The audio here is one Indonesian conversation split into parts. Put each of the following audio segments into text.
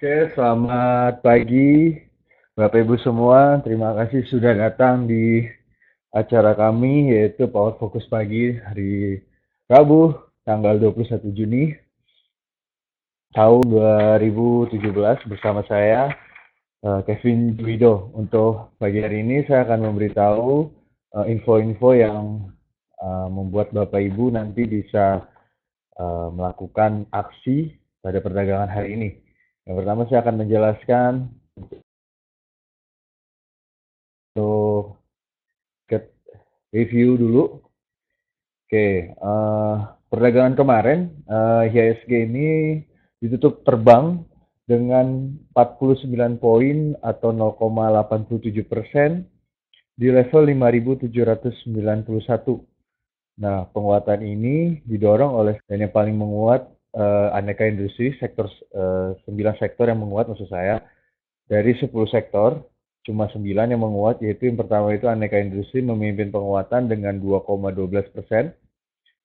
Oke, selamat pagi Bapak Ibu semua. Terima kasih sudah datang di acara kami yaitu Power Focus Pagi hari Rabu tanggal 21 Juni tahun 2017 bersama saya Kevin Duido. Untuk pagi hari ini saya akan memberitahu info-info yang membuat Bapak Ibu nanti bisa melakukan aksi pada perdagangan hari ini. Yang pertama saya akan menjelaskan untuk review dulu. Oke, perdagangan kemarin IHSG ini ditutup terbang dengan 49 poin atau 0,87% di level 5.791. Nah, penguatan ini didorong oleh dan yang paling menguat aneka industri, 9 sektor yang menguat maksud saya. Dari 10 sektor, cuma 9 yang menguat, yaitu yang pertama itu aneka industri memimpin penguatan dengan 2,12%,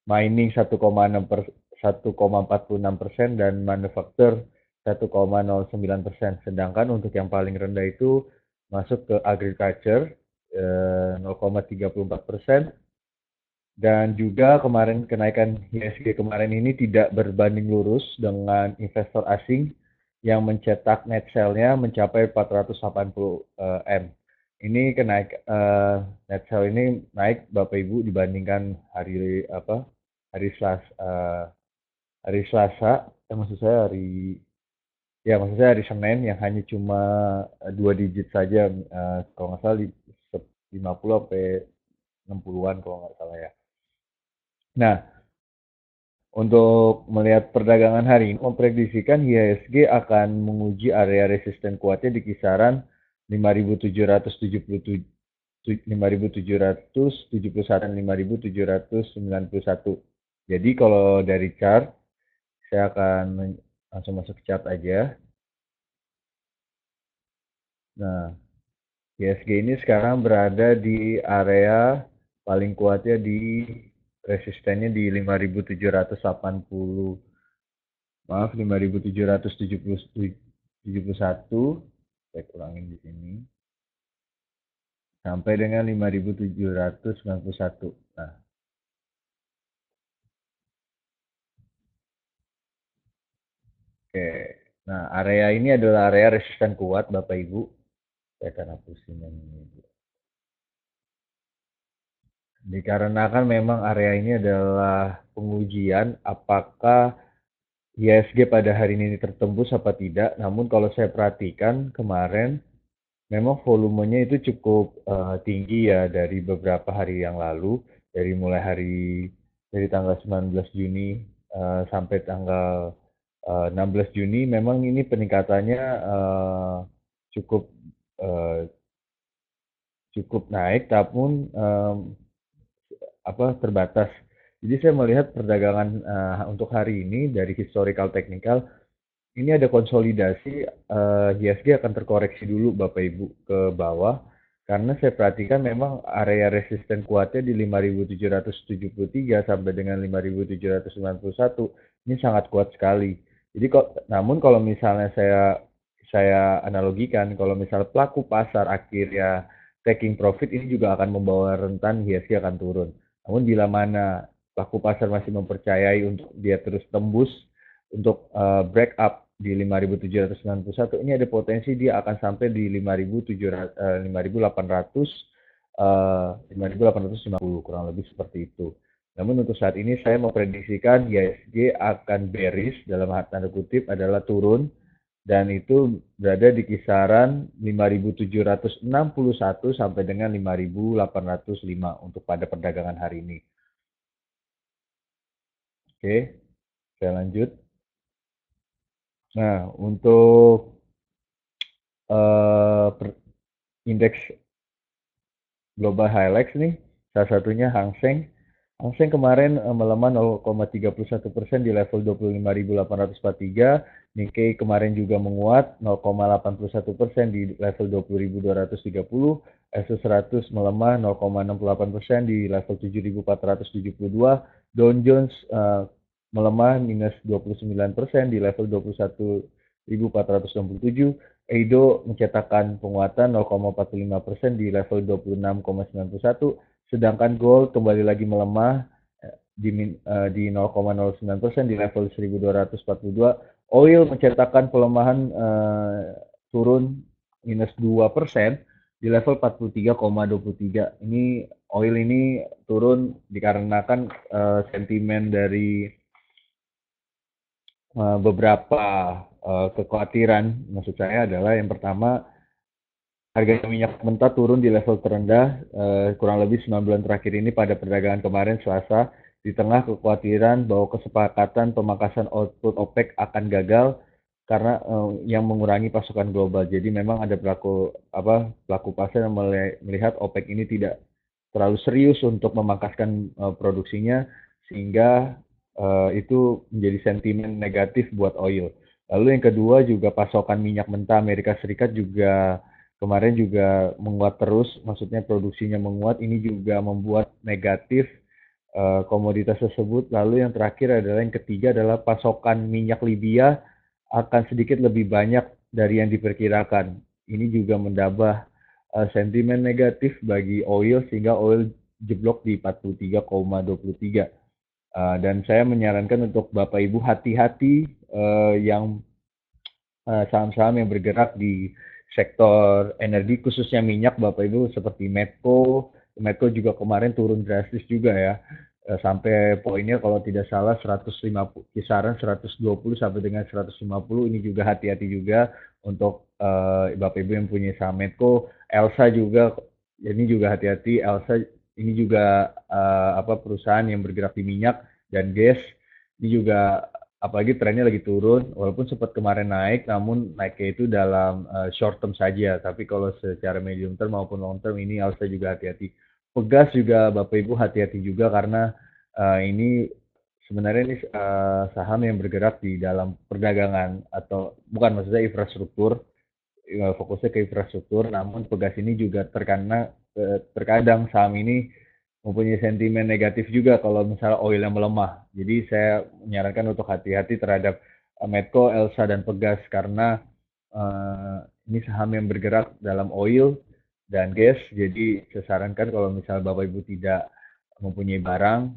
mining 1,46%, dan manufaktur 1,09%. Sedangkan untuk yang paling rendah itu masuk ke agriculture 0,34%, dan juga kemarin kenaikan IHSG kemarin ini tidak berbanding lurus dengan investor asing yang mencetak net sale-nya mencapai 480 M. Ini net sale ini naik Bapak Ibu dibandingkan hari Selasa, maksud saya hari Senin yang hanya cuma 2 digit saja, kalau nggak salah 50 sampai 60-an kalau nggak salah ya. Nah, untuk melihat perdagangan hari ini, memprediksikan IHSG akan menguji area resisten kuatnya di kisaran 5.771 dan 5.791. Jadi kalau dari chart, saya akan langsung masuk ke chart aja. Nah, IHSG ini sekarang berada di area paling kuatnya di resistennya di 5.780, maaf 5.771, saya kurangin di sini, sampai dengan 5.791. Nah, oke. Nah, area ini adalah area resisten kuat Bapak Ibu. Saya akan hapusin yang ini. Dikarenakan memang area ini adalah pengujian apakah IHSG pada hari ini tertembus apa tidak. Namun kalau saya perhatikan kemarin memang volumenya itu cukup tinggi ya dari beberapa hari yang lalu, dari tanggal 19 Juni sampai tanggal 16 Juni, memang ini peningkatannya cukup uh, cukup naik, namun terbatas. Jadi saya melihat perdagangan untuk hari ini dari historical technical ini ada konsolidasi, IHSG akan terkoreksi dulu Bapak Ibu ke bawah, karena saya perhatikan memang area resisten kuatnya di 5.773 sampai dengan 5.791 ini sangat kuat sekali. Jadi namun kalau misalnya saya analogikan, kalau misalnya pelaku pasar akhirnya taking profit, ini juga akan membawa rentan IHSG akan turun. Namun bila mana pelaku pasar masih mempercayai untuk dia terus tembus untuk break up di 5.791, ini ada potensi dia akan sampai di 5.850, kurang lebih seperti itu. Namun untuk saat ini saya memprediksikan IHSG akan bearish, dalam tanda kutip adalah turun, dan itu berada di kisaran 5.761 sampai dengan 5.805 untuk pada perdagangan hari ini. Oke, saya lanjut. Nah, untuk indeks global highlights nih, salah satunya Hang Seng. Hang Seng kemarin melemah 0,31% di level 25.843. Nikkei kemarin juga menguat 0,81% di level 20.230. S100 melemah 0,68% di level 7.472. Dow Jones melemah minus 29% di level 1467. Eido mencetakkan penguatan 0,45% di level 26,91, sedangkan gold kembali lagi melemah di 0,09% di level 1242. Oil mencetakkan pelemahan turun minus 2% di level 43,23. Ini oil ini turun dikarenakan sentimen dari beberapa kekhawatiran. Maksud saya adalah yang pertama, harga minyak mentah turun di level terendah kurang lebih 9 bulan terakhir ini pada perdagangan kemarin Selasa, di tengah kekhawatiran bahwa kesepakatan pemangkasan output OPEC akan gagal karena yang mengurangi pasokan global. Jadi memang ada pelaku pasar yang melihat OPEC ini tidak terlalu serius untuk memangkaskan produksinya, sehingga itu menjadi sentimen negatif buat oil. Lalu yang kedua juga pasokan minyak mentah Amerika Serikat juga kemarin juga menguat terus, maksudnya produksinya menguat, ini juga membuat negatif komoditas tersebut. Lalu yang terakhir adalah yang ketiga adalah pasokan minyak Libya akan sedikit lebih banyak dari yang diperkirakan. Ini juga mendambah sentimen negatif bagi oil sehingga oil jeblok di 43,23. Dan saya menyarankan untuk Bapak Ibu hati-hati yang saham-saham yang bergerak di sektor energi khususnya minyak Bapak Ibu seperti Medco. Medco juga kemarin turun drastis juga ya. Sampai poinnya kalau tidak salah 150 kisaran 120 sampai dengan 150. Ini juga hati-hati juga untuk Bapak Ibu yang punya saham Medco. Elsa juga ini juga hati-hati. Elsa ini juga perusahaan yang bergerak di minyak dan gas. Ini juga apalagi trennya lagi turun, walaupun sempat kemarin naik, namun naiknya itu dalam short term saja. Tapi kalau secara medium term maupun long term ini harus juga hati-hati. Pegas juga Bapak Ibu hati-hati juga karena ini sebenarnya ini saham yang bergerak di dalam perdagangan atau bukan maksudnya infrastruktur, fokusnya ke infrastruktur. Namun Pegas ini juga terkadang saham ini mempunyai sentimen negatif juga kalau misalnya oil yang melemah. Jadi saya menyarankan untuk hati-hati terhadap Medco, Elsa, dan Pegas karena ini saham yang bergerak dalam oil dan gas. Jadi saya sarankan kalau misalnya Bapak Ibu tidak mempunyai barang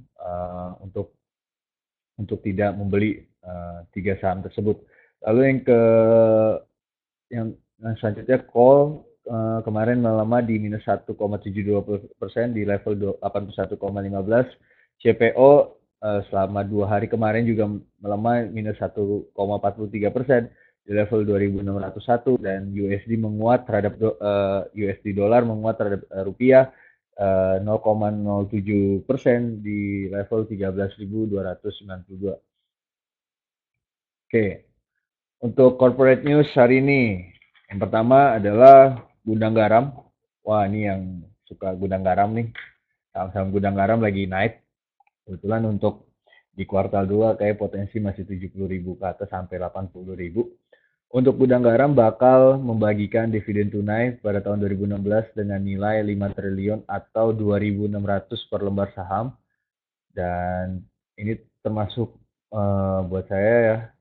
untuk tidak membeli tiga saham tersebut. Lalu yang selanjutnya call kemarin melemah di minus 1,72% di level 81,15. CPO selama 2 hari kemarin juga melemah minus 1,43% di level 2601 dan USD menguat terhadap USD dolar menguat terhadap rupiah 0,07% di level 13.292. Oke, untuk corporate news hari ini, yang pertama adalah Gudang Garam. Wah, ini yang suka Gudang Garam nih. Saham-saham Gudang Garam lagi naik. Kebetulan untuk di kuartal 2 kayak potensi masih 70.000 ke atas sampai 80.000. Untuk Gudang Garam bakal membagikan dividen tunai pada tahun 2016 dengan nilai 5 triliun atau 2.600 per lembar saham. Dan ini termasuk buat saya ya,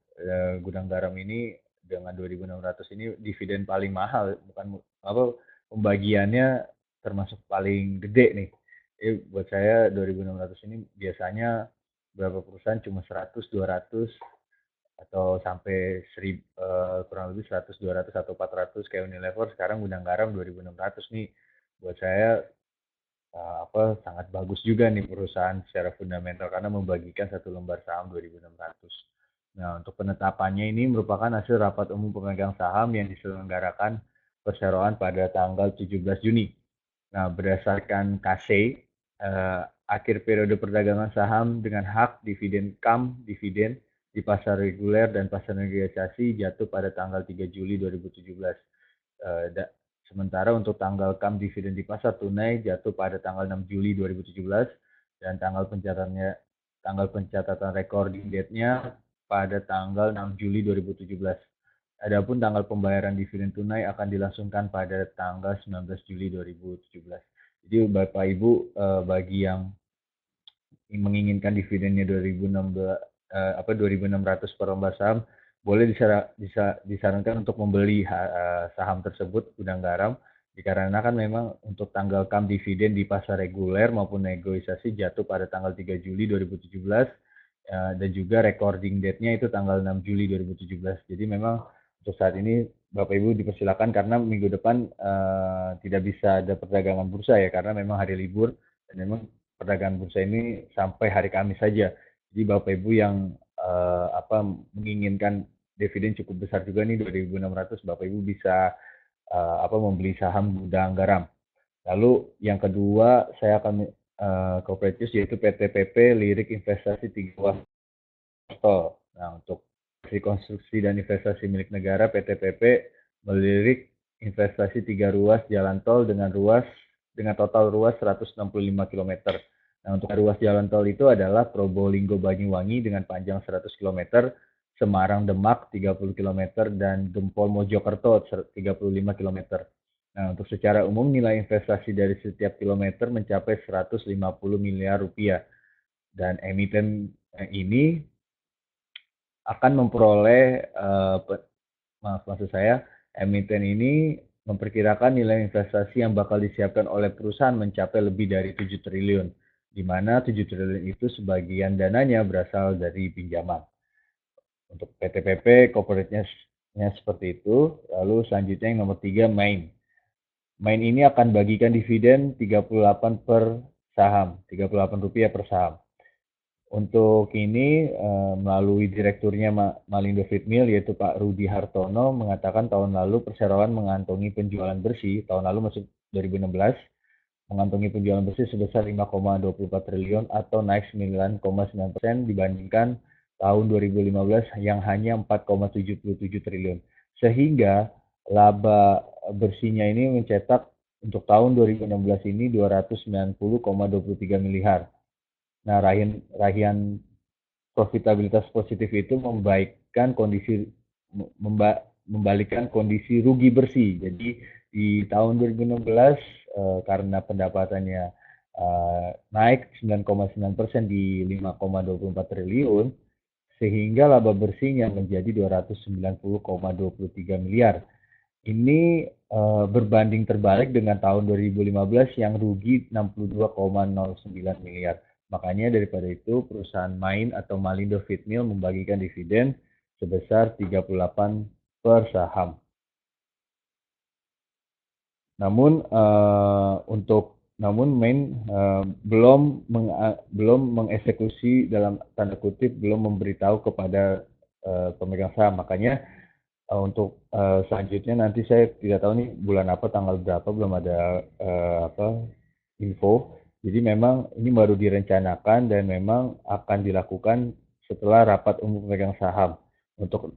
Gudang Garam ini dengan 2.600 ini dividen paling mahal, bukan pembagiannya termasuk paling gede nih. Buat saya 2.600 ini biasanya beberapa perusahaan cuma 100, 200 atau sampai kurang lebih 100, 200 atau 400 kayak Unilever. Sekarang Gudang Garam 2.600 nih. Buat saya sangat bagus juga nih perusahaan secara fundamental karena membagikan satu lembar saham 2.600. Nah, untuk penetapannya ini merupakan hasil rapat umum pemegang saham yang diselenggarakan perseroan pada tanggal 17 Juni. Nah, berdasarkan KC, akhir periode perdagangan saham dengan hak dividen dividen di pasar reguler dan pasar negosiasi jatuh pada tanggal 3 Juli 2017. Sementara untuk tanggal CAM dividen di pasar tunai jatuh pada tanggal 6 Juli 2017 dan tanggal pencatatan recording date-nya pada tanggal 6 Juli 2017. Adapun tanggal pembayaran dividen tunai akan dilangsungkan pada tanggal 19 Juli 2017. Jadi Bapak Ibu bagi yang menginginkan dividennya 2.600 per lembar saham boleh disarankan untuk membeli saham tersebut Gudang Garam, dikarenakan memang untuk tanggal KAM dividen di pasar reguler maupun negosiasi jatuh pada tanggal 3 Juli 2017, dan juga recording date-nya itu tanggal 6 Juli 2017. Jadi memang untuk saat ini Bapak Ibu dipersilakan karena minggu depan tidak bisa ada perdagangan bursa ya, karena memang hari libur dan memang perdagangan bursa ini sampai hari Kamis saja. Jadi Bapak Ibu yang menginginkan dividen cukup besar juga nih 2.600, Bapak Ibu bisa membeli saham Gudang Garam. Lalu yang kedua saya akan corporate news yaitu PTPP Lirik Investasi 3 Ruas Tol. Nah, untuk rekonstruksi dan investasi milik negara PTPP melirik investasi 3 ruas jalan tol dengan total ruas 165 km. Nah, untuk ruas jalan tol itu adalah Probolinggo Banyuwangi dengan panjang 100 km, Semarang Demak 30 km, dan Gempol Mojokerto 35 km. Nah, untuk secara umum nilai investasi dari setiap kilometer mencapai 150 miliar rupiah. Dan emiten ini akan memperoleh maksud saya emiten ini memperkirakan nilai investasi yang bakal disiapkan oleh perusahaan mencapai lebih dari 7 triliun, di mana 7 triliun itu sebagian dananya berasal dari pinjaman. Untuk PTPP, corporate-nya seperti itu. Lalu selanjutnya yang nomor 3, Main. Main ini akan bagikan dividen 38 per saham, Rp38 per saham. Untuk ini melalui direkturnya Malindo Feedmill yaitu Pak Rudi Hartono mengatakan tahun lalu perseroan mengantongi penjualan bersih, tahun lalu masuk 2016, mengantongi penjualan bersih sebesar 5,24 triliun atau naik 9,9% dibandingkan tahun 2015 yang hanya 4,77 triliun. Sehingga laba bersihnya ini mencetak untuk tahun 2016 ini 290,23 miliar. Nah, rahian profitabilitas positif itu membalikkan kondisi rugi bersih. Jadi di tahun 2016 karena pendapatannya naik 9,9% di 5,24 triliun, sehingga laba bersihnya menjadi 290,23 miliar. Ini berbanding terbalik dengan tahun 2015 yang rugi 62,09 miliar. Makanya daripada itu perusahaan Main atau Malindo Feedmill membagikan dividen sebesar 38 per saham. Namun Main belum mengeksekusi dalam tanda kutip belum memberitahu kepada pemegang saham. Makanya untuk selanjutnya nanti saya tidak tahu nih bulan apa, tanggal berapa, belum ada info. Jadi memang ini baru direncanakan dan memang akan dilakukan setelah rapat umum pemegang saham. Untuk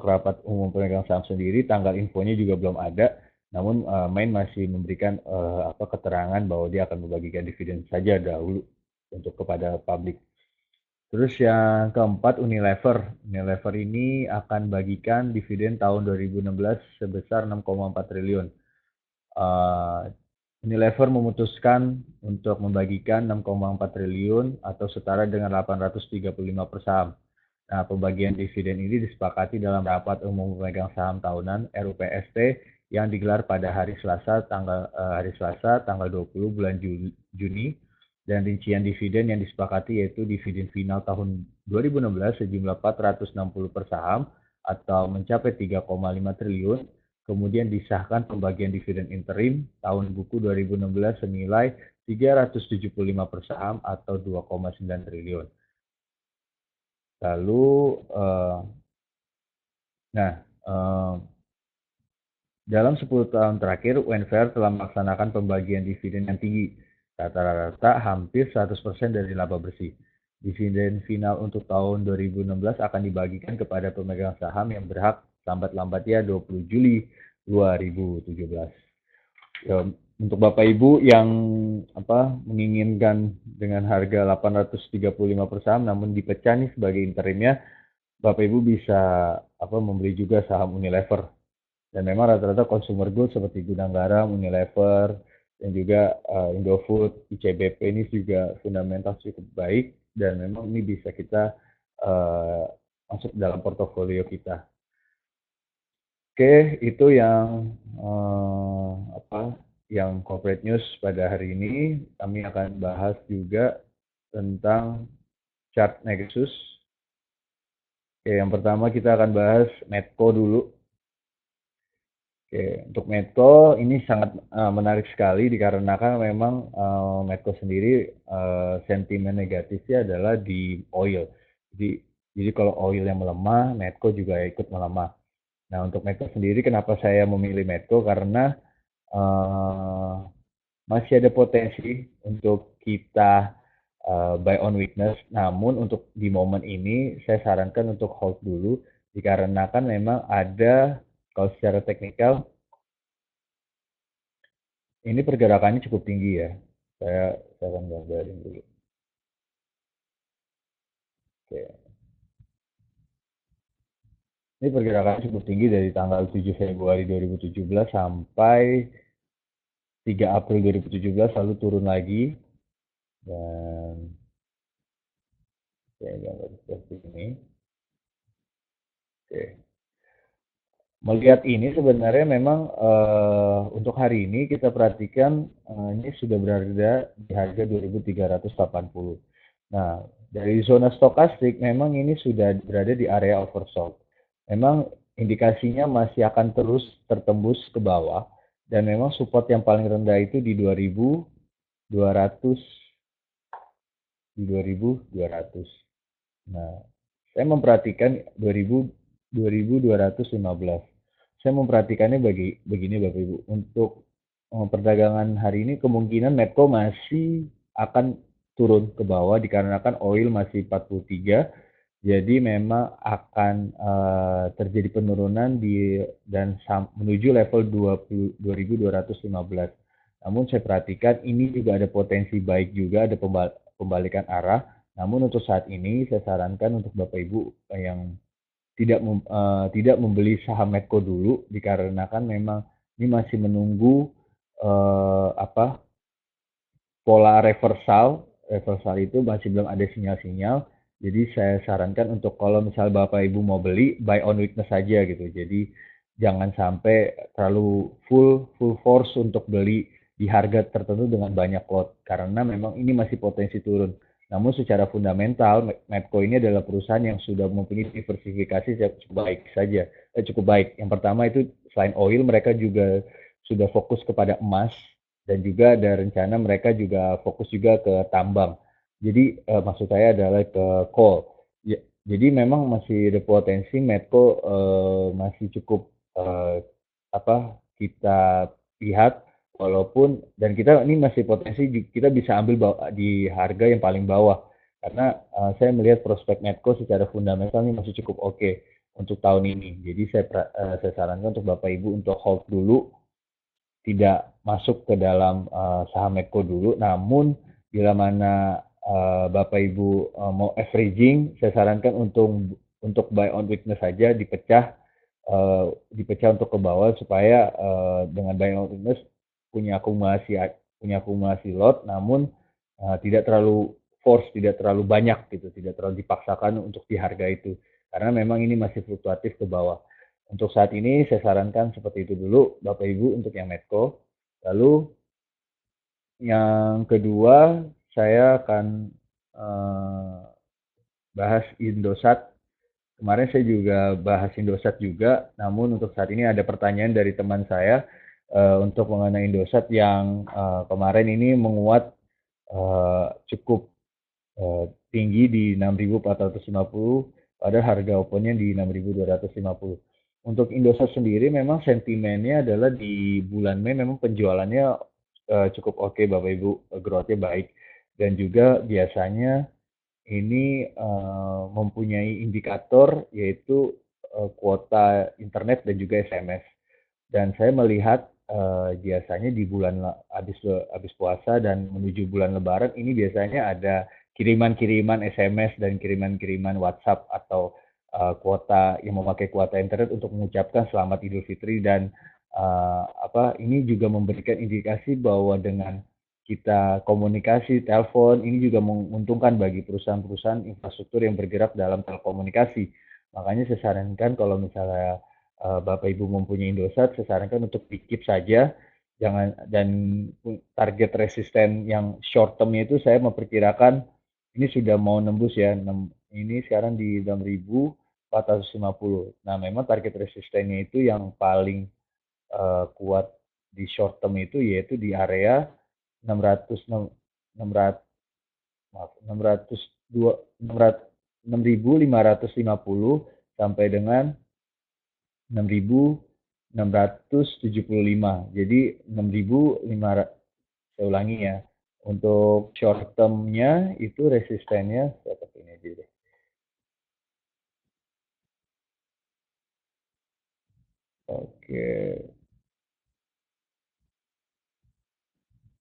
rapat umum pemegang saham sendiri tanggal infonya juga belum ada. Namun Main masih memberikan keterangan bahwa dia akan membagikan dividen saja dahulu untuk kepada publik. Terus yang keempat Unilever. Unilever ini akan bagikan dividen tahun 2016 sebesar 6,4 triliun. Unilever memutuskan untuk membagikan 6,4 triliun atau setara dengan 835 per saham. Nah, pembagian dividen ini disepakati dalam rapat umum pemegang saham tahunan RUPST yang digelar pada hari Selasa tanggal 20 bulan Juni, dan rincian dividen yang disepakati yaitu dividen final tahun 2016 sejumlah 460 per saham atau mencapai 3,5 triliun. Kemudian disahkan pembagian dividen interim tahun buku 2016 senilai 375 per saham atau 2,9 triliun. Lalu, dalam 10 tahun terakhir, UNVR telah melaksanakan pembagian dividen yang tinggi, rata-rata hampir 100% dari laba bersih. Dividen final untuk tahun 2016 akan dibagikan kepada pemegang saham yang berhak lambat-lambatnya 20 Juli 2017. Ya, untuk Bapak Ibu yang menginginkan dengan harga 835 per saham namun dipecah nih sebagai interimnya, Bapak Ibu bisa membeli juga saham Unilever. Dan memang rata-rata consumer goods seperti Gudang Garam, Unilever, dan juga Indofood, ICBP ini juga fundamental cukup baik dan memang ini bisa kita masuk dalam portofolio kita. Oke, itu yang yang corporate news pada hari ini. Kami akan bahas juga tentang chart Nexus. Oke, yang pertama kita akan bahas Medco dulu. Oke, untuk Medco ini sangat menarik sekali dikarenakan memang Medco sendiri sentimen negatifnya adalah di oil. Jadi kalau oil yang melemah, Medco juga ikut melemah. Nah, untuk Medco sendiri kenapa saya memilih Medco karena masih ada potensi untuk kita buy on weakness. Namun untuk di momen ini saya sarankan untuk hold dulu dikarenakan memang ada kalau secara teknikal ini pergerakannya cukup tinggi ya. Saya akan gambarin dulu. Oke. Ini pergerakannya cukup tinggi dari tanggal 7 Februari 2017 sampai 3 April 2017 lalu turun lagi dan saya gambar seperti ini. Oke. Melihat ini sebenarnya memang untuk hari ini kita perhatikan ini sudah berada di harga 2380. Nah, dari zona stokastik memang ini sudah berada di area oversold. Memang indikasinya masih akan terus tertembus ke bawah dan memang support yang paling rendah itu di 2200 di 2200. Nah, saya memperhatikan 2215. Saya memperhatikannya begini Bapak Ibu. Untuk perdagangan hari ini kemungkinan Medco masih akan turun ke bawah dikarenakan oil masih 43. Jadi memang akan terjadi penurunan dan menuju level 2215. Namun saya perhatikan ini juga ada potensi baik juga, ada pembalikan arah. Namun untuk saat ini saya sarankan untuk Bapak Ibu yang tidak membeli saham Medco dulu dikarenakan memang ini masih menunggu apa pola reversal itu masih belum ada sinyal-sinyal. Jadi saya sarankan untuk kalau misal Bapak Ibu mau beli buy on weakness saja gitu. Jadi jangan sampai terlalu full force untuk beli di harga tertentu dengan banyak lot karena memang ini masih potensi turun. Namun secara fundamental Medco ini adalah perusahaan yang sudah mempunyai diversifikasi cukup baik saja. Cukup baik. Yang pertama itu selain oil mereka juga sudah fokus kepada emas dan juga ada rencana mereka juga fokus juga ke tambang. Jadi maksud saya adalah ke coal. Ya, jadi memang masih ada potensi Medco masih cukup kita lihat walaupun dan kita ini masih potensi kita bisa ambil di harga yang paling bawah karena saya melihat prospek Medco secara fundamental ini masih cukup oke untuk tahun ini. Jadi saya sarankan untuk Bapak Ibu untuk hold dulu tidak masuk ke dalam saham Medco dulu. Namun bila mana Bapak Ibu mau averaging, saya sarankan untuk buy on weakness saja dipecah untuk ke bawah supaya dengan buy on weakness punya akumulasi lot, namun tidak terlalu force, tidak terlalu banyak gitu, tidak terlalu dipaksakan untuk di harga itu karena memang ini masih fluktuatif ke bawah. Untuk saat ini saya sarankan seperti itu dulu Bapak Ibu untuk yang Medco. Lalu yang kedua saya akan bahas Indosat. Kemarin saya juga bahas Indosat juga, namun untuk saat ini ada pertanyaan dari teman saya untuk mengenai Indosat yang kemarin ini menguat cukup tinggi di 6.450 pada harga opennya di 6.250. Untuk Indosat sendiri memang sentimennya adalah di bulan Mei memang penjualannya cukup oke Bapak Ibu, growth-nya baik dan juga biasanya ini mempunyai indikator yaitu kuota internet dan juga SMS. Dan saya melihat biasanya di bulan habis puasa dan menuju bulan Lebaran ini biasanya ada kiriman-kiriman SMS dan kiriman-kiriman WhatsApp atau kuota yang memakai kuota internet untuk mengucapkan selamat Idul Fitri dan ini juga memberikan indikasi bahwa dengan kita komunikasi, telepon, ini juga menguntungkan bagi perusahaan-perusahaan infrastruktur yang bergerak dalam telekomunikasi. Makanya saya sarankan kalau misalnya Bapak Ibu mempunyai Indosat, saya sarankan untuk di-keep saja, jangan, dan target resisten yang short term itu saya memperkirakan ini sudah mau nembus ya, ini sekarang di 6.450. Nah, memang target resistennya itu yang paling kuat di short term itu yaitu di area 600 600 maaf 602 6.550 sampai dengan 6.675. Jadi 6.500, saya ulangi ya. Untuk short term-nya itu resistennya seperti ini aja deh. Oke.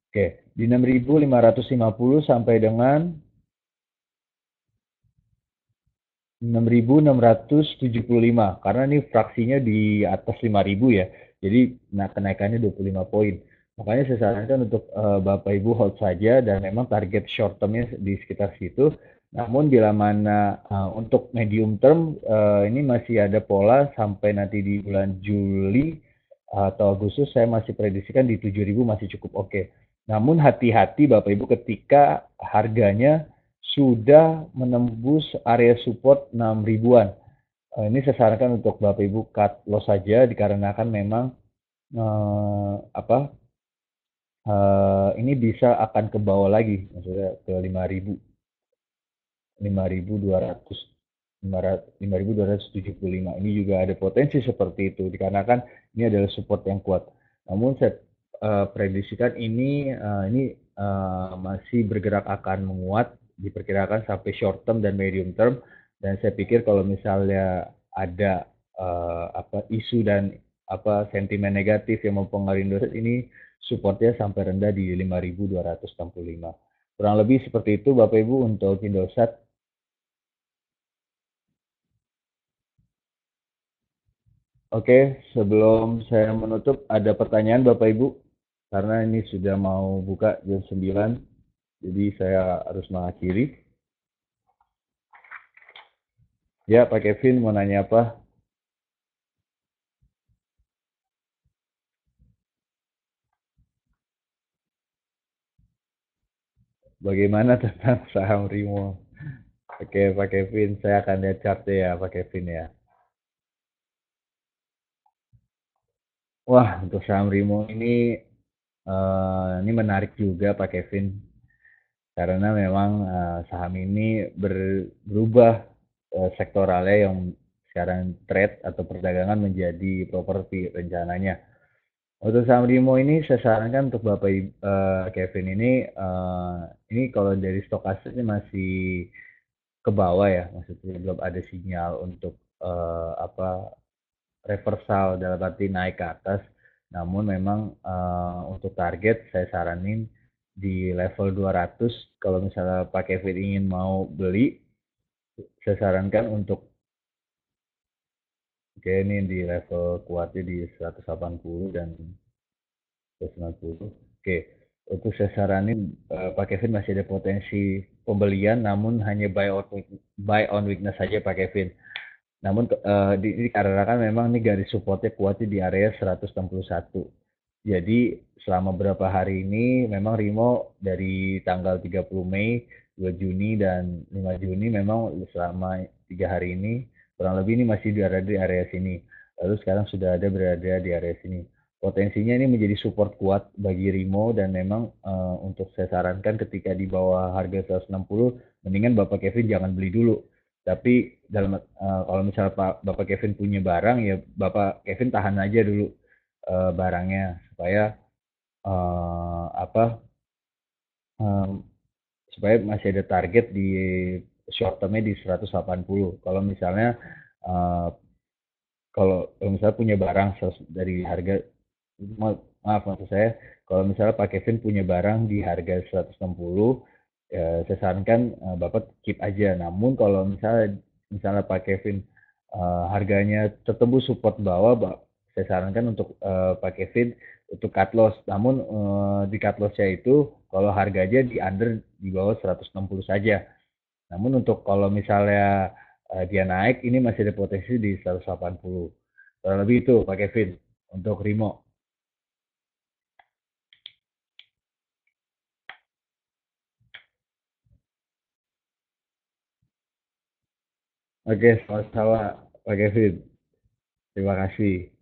Oke, di 6.550 sampai dengan 6.675, karena ini fraksinya di atas 5.000 ya. Jadi kenaikannya 25 poin. Makanya saya sarankan untuk Bapak Ibu hold saja dan memang target short termnya di sekitar situ. Namun bila mana untuk medium term ini masih ada pola sampai nanti di bulan Juli atau Agustus, saya masih prediksikan di 7.000 masih cukup oke. Namun hati-hati Bapak Ibu ketika harganya sudah menembus area support 6 ribuan. Ini saya sarankan untuk Bapak Ibu cut loss saja dikarenakan memang ini bisa akan ke bawah lagi, maksudnya ke 5.200, 5.275. Ini juga ada potensi seperti itu dikarenakan ini adalah support yang kuat. Namun saya prediksikan ini masih bergerak akan menguat, diperkirakan sampai short term dan medium term. Dan saya pikir kalau misalnya ada isu dan sentimen negatif yang mempengaruhi Indosat, ini supportnya sampai rendah di 5.265. Kurang lebih seperti itu Bapak Ibu untuk Indosat. Oke, sebelum saya menutup, ada pertanyaan Bapak Ibu? Karena ini sudah mau buka jam 9, jadi saya harus mengakhiri. Ya, Pak Kevin mau nanya apa? Bagaimana tentang saham Rimo? Oke, Pak Kevin, saya akan lihat chartnya ya, Pak Kevin ya. Wah, untuk saham Rimo ini menarik juga Pak Kevin, karena memang saham ini berubah sektoralnya yang sekarang trade atau perdagangan menjadi properti rencananya. Untuk saham Rimo ini saya sarankan untuk Bapak Kevin ini kalau dari stokastiknya masih ke bawah ya, maksudnya belum ada sinyal untuk reversal dalam arti naik ke atas. Namun memang untuk target saya saranin di level 200. Kalau misalnya Pak Kevin ingin mau beli, saya sarankan untuk ini di level kuatnya di 180 dan 190. Oke, untuk saya saranin Pak Kevin masih ada potensi pembelian, namun hanya buy on weakness saja Pak Kevin. Namun dikarenakan memang ini garis supportnya kuatnya di area 161. Jadi selama beberapa hari ini memang Rimo dari tanggal 30 Mei, 2 Juni, dan 5 Juni memang selama 3 hari ini kurang lebih ini masih berada di area sini. Lalu sekarang sudah ada berada di area sini. Potensinya ini menjadi support kuat bagi Rimo dan memang untuk saya sarankan ketika di bawah harga 160, mendingan Bapak Kevin jangan beli dulu. Tapi kalau misalnya Bapak Kevin punya barang ya Bapak Kevin tahan aja dulu barangnya supaya uh, apa supaya masih ada target di short termnya di 180. Kalau misalnya uh, kalau misalnya punya barang dari harga, maaf maksud saya, kalau misalnya Pak Kevin punya barang di harga 160, ya saya sarankan Bapak keep aja. Namun kalau misalnya Pak Kevin harganya tertembus support bawah, saya sarankan untuk Pak Kevin untuk cut loss. Namun di cut lossnya itu kalau harganya di bawah 160 saja. Namun untuk kalau misalnya dia naik, ini masih ada potensi di 180. Kurang lebih itu Pak Kevin untuk Rimo. Oke, sama-sama Pak Kevin. Terima kasih.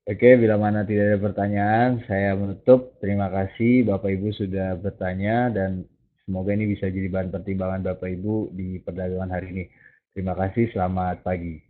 Oke, bila mana tidak ada pertanyaan, saya menutup. Terima kasih Bapak Ibu sudah bertanya dan semoga ini bisa jadi bahan pertimbangan Bapak Ibu di perdagangan hari ini. Terima kasih, selamat pagi.